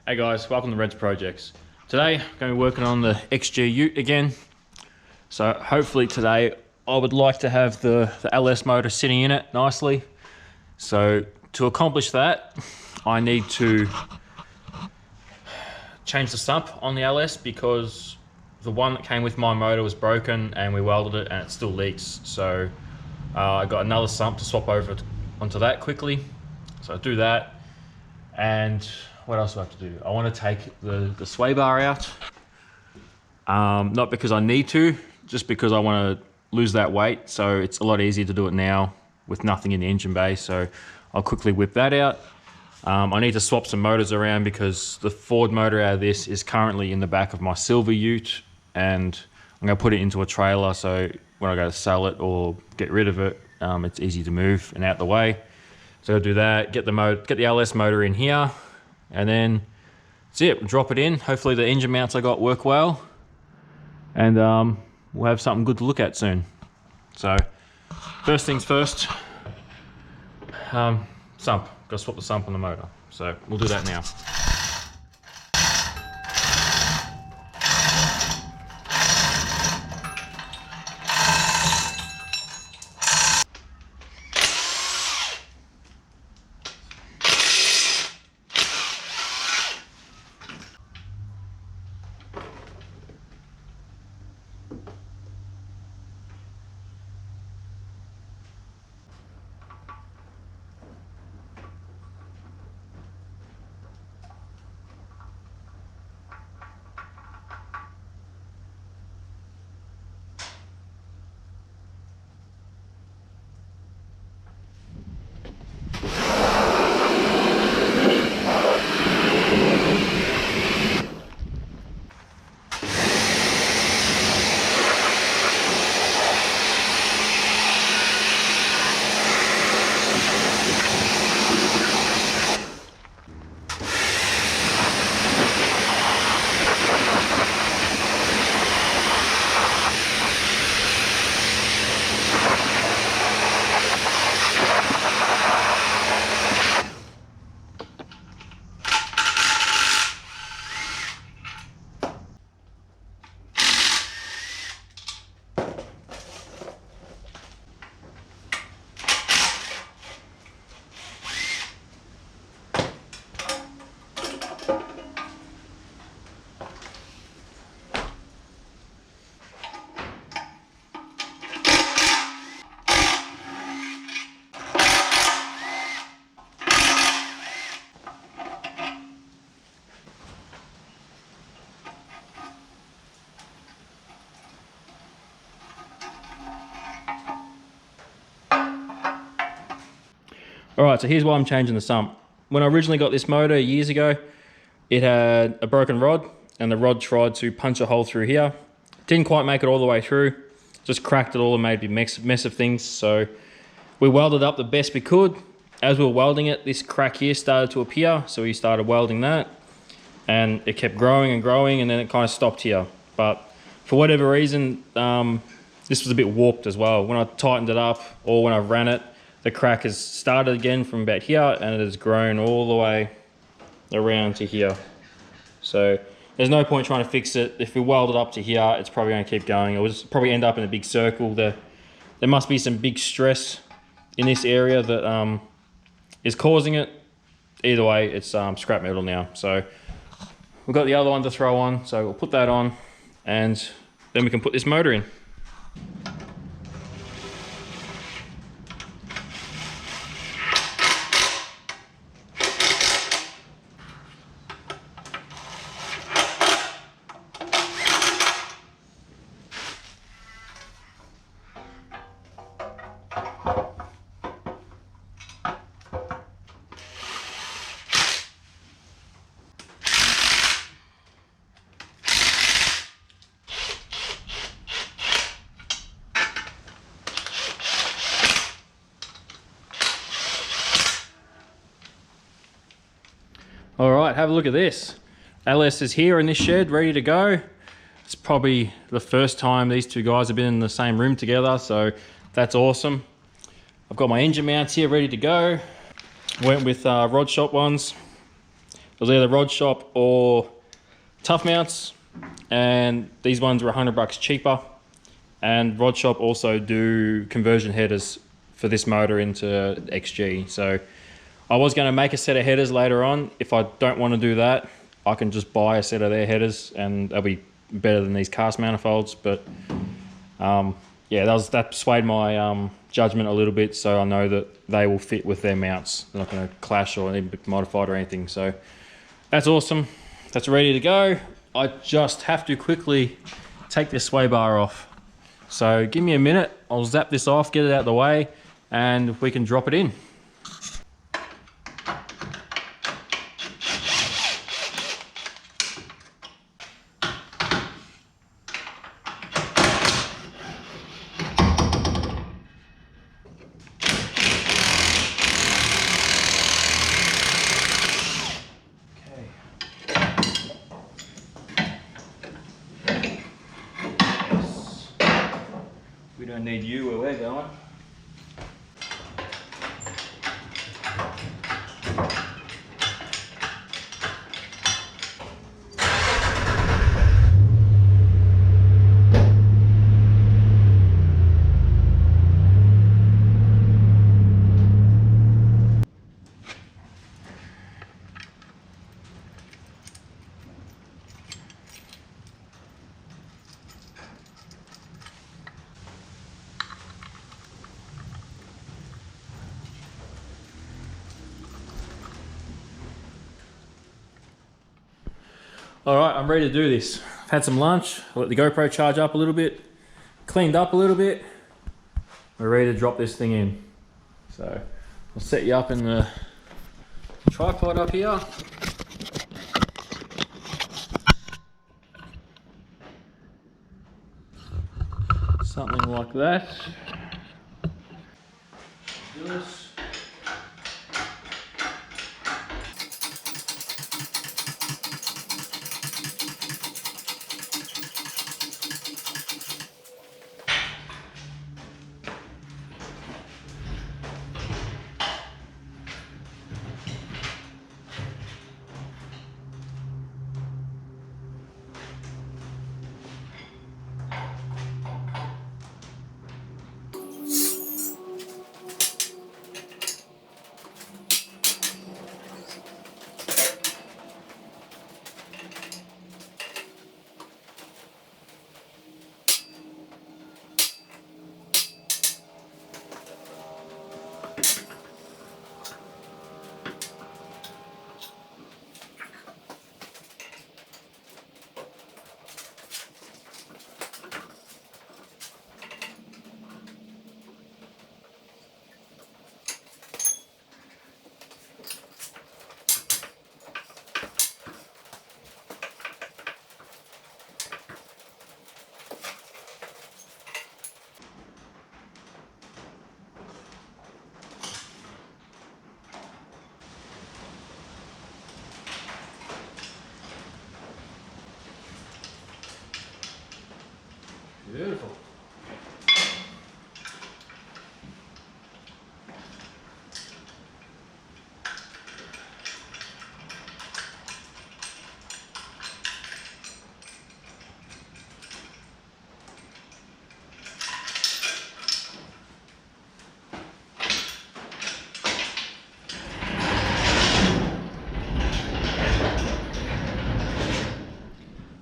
Hey guys, welcome to Red's Projects. Today, I'm going to be working on the XG Ute again. So hopefully today, I would like to have the LS motor sitting in it nicely. So to accomplish that, I need to change the sump on the LS because the one that came with my motor was broken and we welded it and it still leaks. So I got another sump to swap over onto that quickly. So I do that. And what else do I have to do? I want to take the sway bar out. Not because I need to, just because I want to lose that weight. So it's a lot easier to do it now with nothing in the engine bay. So I'll quickly whip that out. I need to swap some motors around because the Ford motor out of this is currently in the back of my silver Ute, and I'm going to put it into a trailer so when I go to sell it or get rid of it, it's easy to move and out the way. So I'll do that, get the LS motor in here, and then that's it. Drop it in. Hopefully the engine mounts I got work well, and we'll have something good to look at soon. So first things first, sump. Got to swap the sump on the motor. So we'll do that now. Alright, so here's why I'm changing the sump. When I originally got this motor years ago, it had a broken rod, and the rod tried to punch a hole through here. Didn't quite make it all the way through, just cracked it all and made a mess of things. So we welded up the best we could. As we were welding it, this crack here started to appear, so we started welding that, and it kept growing and growing, and then it kind of stopped here. But for whatever reason, this was a bit warped as well. When I tightened it up, or when I ran it, the crack has started again from about here, and it has grown all the way around to here. So there's no point trying to fix it. If we weld it up to here, it's probably going to keep going. It will just probably end up in a big circle. There must be some big stress in this area that is causing it. Either way, it's scrap metal now. So we've got the other one to throw on, so we'll put that on, and then we can put this motor in. All right, have a look at this. LS is here in this shed, ready to go. It's probably the first time these two guys have been in the same room together, so that's awesome. I've got my engine mounts here ready to go. Went with rod shop ones. It was either Rod Shop or Tough Mounts, and these ones were $100 cheaper. And Rod Shop also do conversion headers for this motor into XG. So I was going to make a set of headers later on. If I don't want to do that, I can just buy a set of their headers and they'll be better than these cast manifolds. But yeah, that swayed my judgment a little bit, so I know that they will fit with their mounts. They're not going to clash or need to be modified or anything. So that's awesome. That's ready to go. I just have to quickly take this sway bar off. So give me a minute, I'll zap this off, get it out of the way, and we can drop it in. We don't need you where we're going. All right, I'm ready to do this. I've had some lunch, I let the GoPro charge up a little bit, cleaned up a little bit. We're ready to drop this thing in. So I'll set you up in the tripod up here. Something like that. Do this. Beautiful.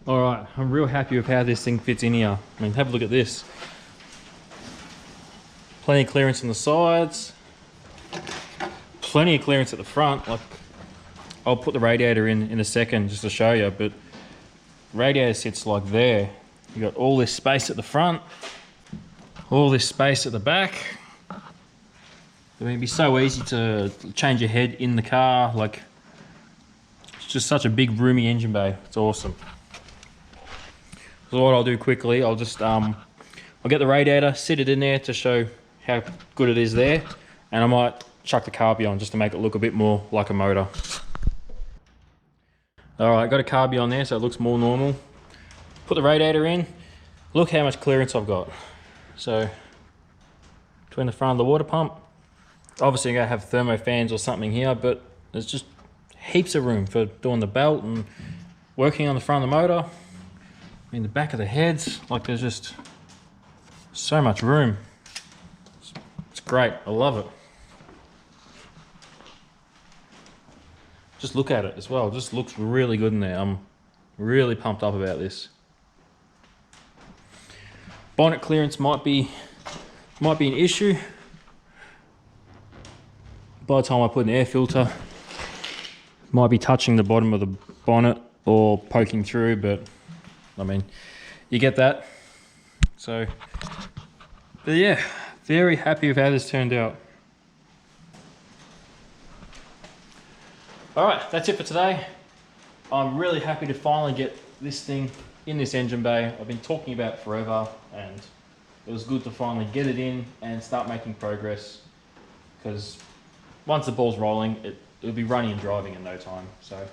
All right, I'm real happy with how this thing fits in here. I mean, have a look at this. Plenty of clearance on the sides. Plenty of clearance at the front. Like, I'll put the radiator in a second just to show you, but radiator sits like there. You got all this space at the front, all this space at the back. I mean, it'd be so easy to change your head in the car. Like, it's just such a big roomy engine bay. It's awesome. So what I'll do quickly, I'll just I'll get the radiator, sit it in there to show how good it is there, and I might chuck the carby on just to make it look a bit more like a motor. All right, got a carby on there so it looks more normal. Put the radiator in. Look how much clearance I've got. So between the front of the water pump, obviously I'm gonna have thermo fans or something here, but it's just heaps of room for doing the belt and working on the front of the motor. In the back of the heads, like there's just so much room. It's great, I love it. Just look at it as well, it just looks really good in there. I'm really pumped up about this. Bonnet clearance might be an issue. By the time I put an air filter, might be touching the bottom of the bonnet or poking through, but I mean, you get that. So, but yeah, very happy with how this turned out. All right, that's it for today. I'm really happy to finally get this thing in this engine bay. I've been talking about it forever, and it was good to finally get it in and start making progress, because once the ball's rolling, it'll be running and driving in no time. So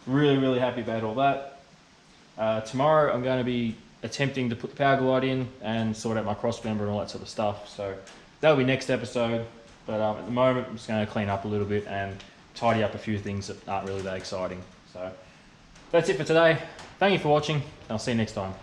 really happy about all that. Tomorrow I'm going to be attempting to put the power glide in and sort out my cross member and all that sort of stuff. So that'll be next episode. But at the moment I'm just going to clean up a little bit and tidy up a few things that aren't really that exciting. So that's it for today. Thank you for watching. I'll see you next time.